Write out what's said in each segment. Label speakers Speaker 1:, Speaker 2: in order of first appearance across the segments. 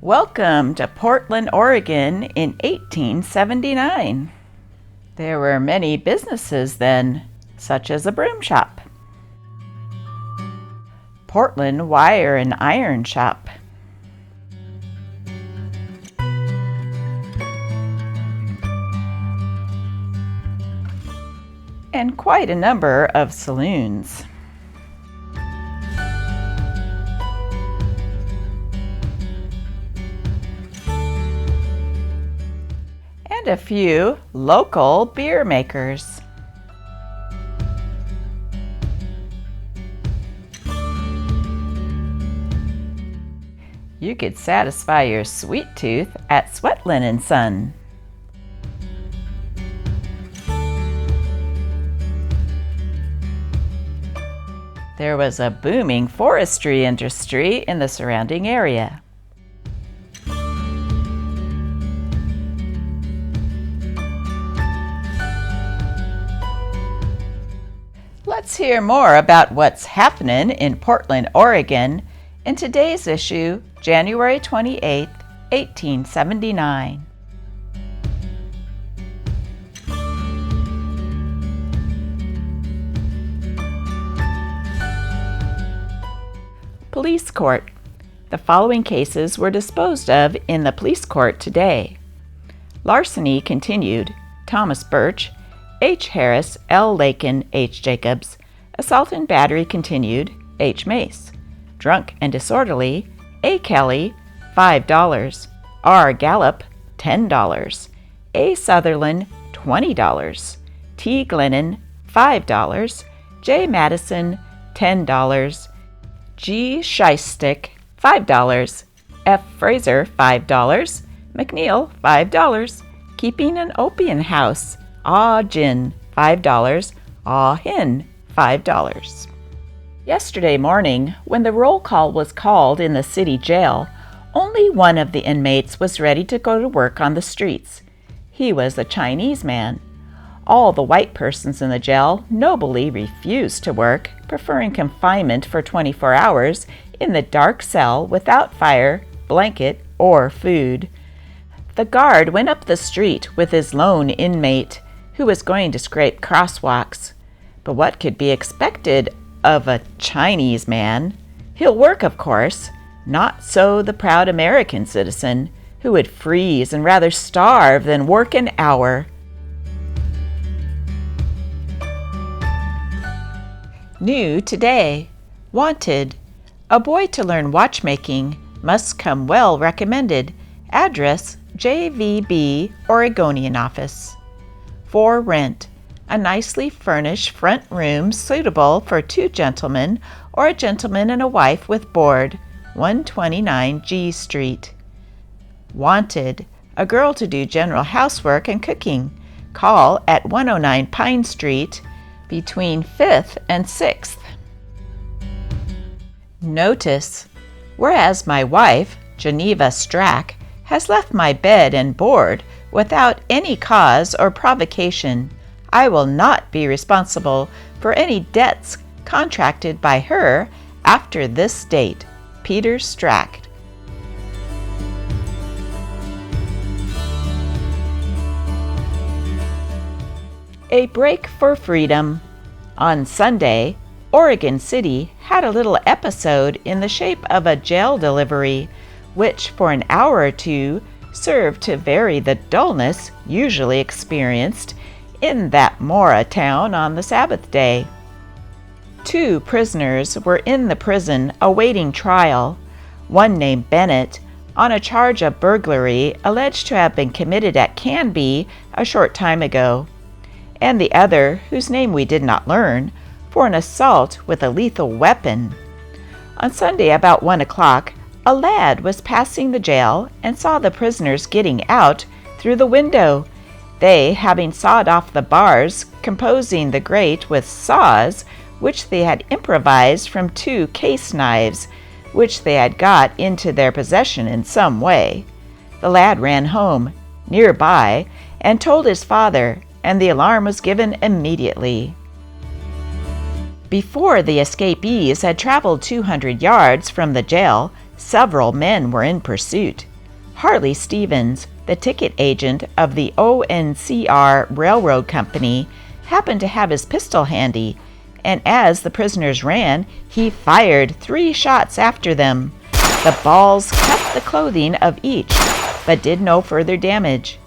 Speaker 1: Welcome to Portland, Oregon in 1879. There were many businesses then, such as a broom shop, Portland Wire and Iron Shop, and quite a number of saloons. And a few local beer makers. You could satisfy your sweet tooth at Sweatlin & Son. There was a booming forestry industry in the surrounding area. Let's hear more about what's happening in Portland, Oregon in today's issue, January 28, 1879. Police Court. The following cases were disposed of in the police court today. Larceny continued, Thomas Birch, H. Harris, L. Lakin, H. Jacobs. Assault and battery continued, H. Mace. Drunk and disorderly, A. Kelly, $5. R. Gallup, $10. A. Sutherland, $20. T. Glennon, $5. J. Madison, $10. G. Scheistic, $5. F. Fraser, $5. McNeil, $5. Keeping an opium house, Ah Gin, $5. Ah Hin, $5. Yesterday morning, when the roll call was called in the city jail, only one of the inmates was ready to go to work on the streets. He was a Chinese man. All the white persons in the jail nobly refused to work, preferring confinement for 24 hours in the dark cell without fire, blanket, or food. The guard went up the street with his lone inmate, who was going to scrape crosswalks. But what could be expected of a Chinese man? He'll work, of course. Not so the proud American citizen, who would freeze and rather starve than work an hour. New today. Wanted. A boy to learn watchmaking. Must come well recommended. Address JVB Oregonian office. For rent. A nicely furnished front room suitable for 2 gentlemen or a gentleman and a wife with board. 129 G Street. Wanted. A girl to do general housework and cooking. Call at 109 Pine Street between 5th and 6th. Notice. Whereas my wife, Geneva Strack, has left my bed and board without any cause or provocation, I will not be responsible for any debts contracted by her after this date. Peter Strack. A break for freedom. On Sunday, Oregon City had a little episode in the shape of a jail delivery, which for an hour or two served to vary the dullness usually experienced in that Mora town on the Sabbath day. 2 prisoners were in the prison awaiting trial, one named Bennett, on a charge of burglary alleged to have been committed at Canby a short time ago, and the other, whose name we did not learn, for an assault with a lethal weapon. On Sunday about 1 o'clock, a lad was passing the jail and saw the prisoners getting out through the window, they having sawed off the bars composing the grate with saws which they had improvised from 2 case knives, which they had got into their possession in some way. The lad ran home, near by, and told his father, and the alarm was given immediately. Before the escapees had traveled 200 yards from the jail, several men were in pursuit. Harley Stevens, the ticket agent of the ONCR Railroad Company, happened to have his pistol handy, and as the prisoners ran, he fired 3 shots after them. The balls cut the clothing of each, but did no further damage.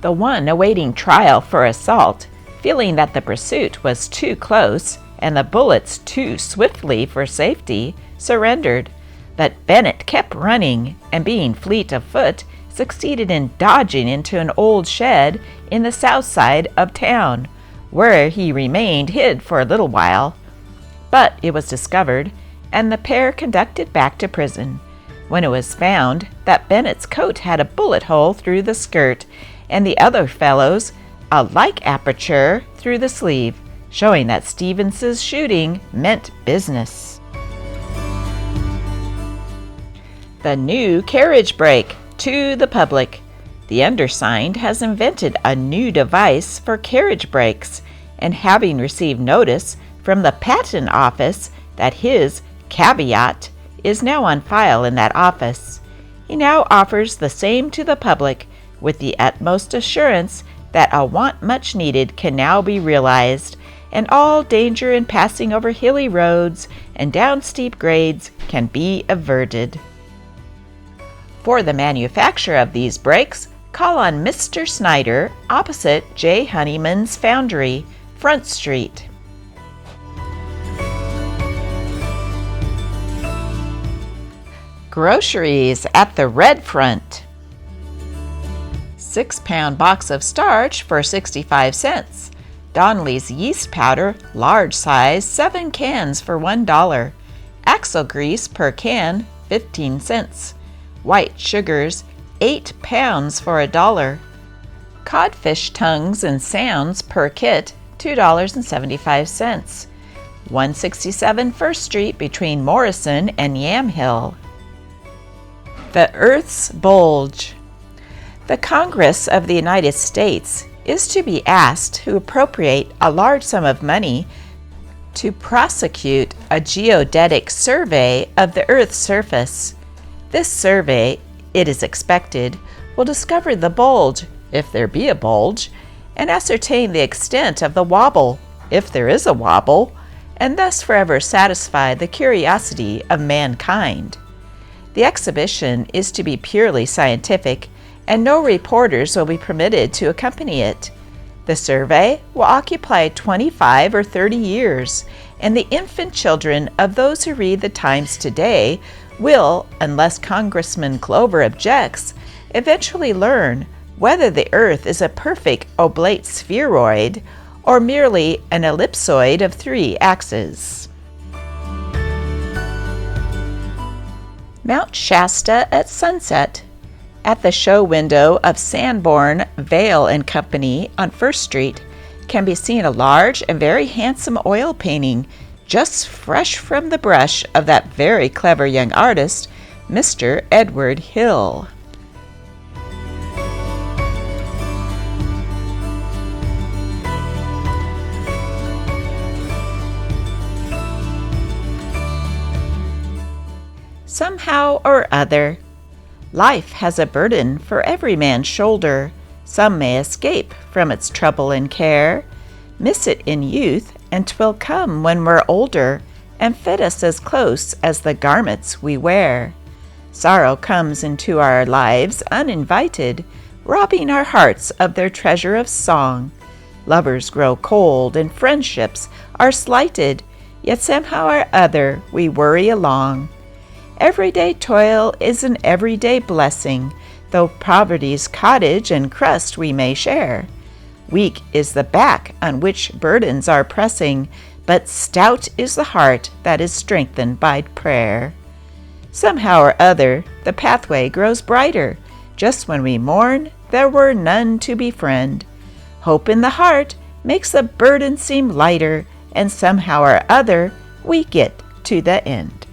Speaker 1: The one awaiting trial for assault, feeling that the pursuit was too close and the bullets too swiftly for safety, surrendered. But Bennett kept running, and being fleet of foot, succeeded in dodging into an old shed in the south side of town, where he remained hid for a little while. But it was discovered, and the pair conducted back to prison, when it was found that Bennett's coat had a bullet hole through the skirt, and the other fellow's a like aperture through the sleeve, showing that Stevens's shooting meant business. The new carriage brake to the public. The undersigned has invented a new device for carriage brakes, and having received notice from the Patent Office that his caveat is now on file in that office, he now offers the same to the public with the utmost assurance that a want much needed can now be realized, and all danger in passing over hilly roads and down steep grades can be averted. For the manufacture of these brakes, call on Mr. Snyder, opposite J. Honeyman's Foundry, Front Street. Groceries at the Red Front. 6-pound box of starch for 65 cents. Donnelly's yeast powder, large size, 7 cans for $1. Axle grease per can, 15 cents. White sugars, 8 pounds for $1. Codfish tongues and sounds per kit, $2.75. 167 First Street between Morrison and Yamhill. The Earth's Bulge. The Congress of the United States is to be asked to appropriate a large sum of money to prosecute a geodetic survey of the Earth's surface. This survey, it is expected, will discover the bulge, if there be a bulge, and ascertain the extent of the wobble, if there is a wobble, and thus forever satisfy the curiosity of mankind. The exhibition is to be purely scientific, and no reporters will be permitted to accompany it. The survey will occupy 25 or 30 years, and the infant children of those who read the Times today will, unless Congressman Clover objects, eventually learn whether the Earth is a perfect oblate spheroid or merely an ellipsoid of 3 axes. Mount Shasta at sunset. At the show window of Sanborn, Vale and Company on First Street can be seen a large and very handsome oil painting just fresh from the brush of that very clever young artist, Mr. Edward Hill. Somehow or other, life has a burden for every man's shoulder. Some may escape from its trouble and care, miss it in youth, and 'twill come when we're older, and fit us as close as the garments we wear. Sorrow comes into our lives uninvited, robbing our hearts of their treasure of song. Lovers grow cold, and friendships are slighted, yet somehow or other we worry along. Everyday toil is an everyday blessing, though poverty's cottage and crust we may share. Weak is the back on which burdens are pressing, but stout is the heart that is strengthened by prayer. Somehow or other, the pathway grows brighter. Just when we mourn, there were none to befriend. Hope in the heart makes the burden seem lighter, and somehow or other, we get to the end.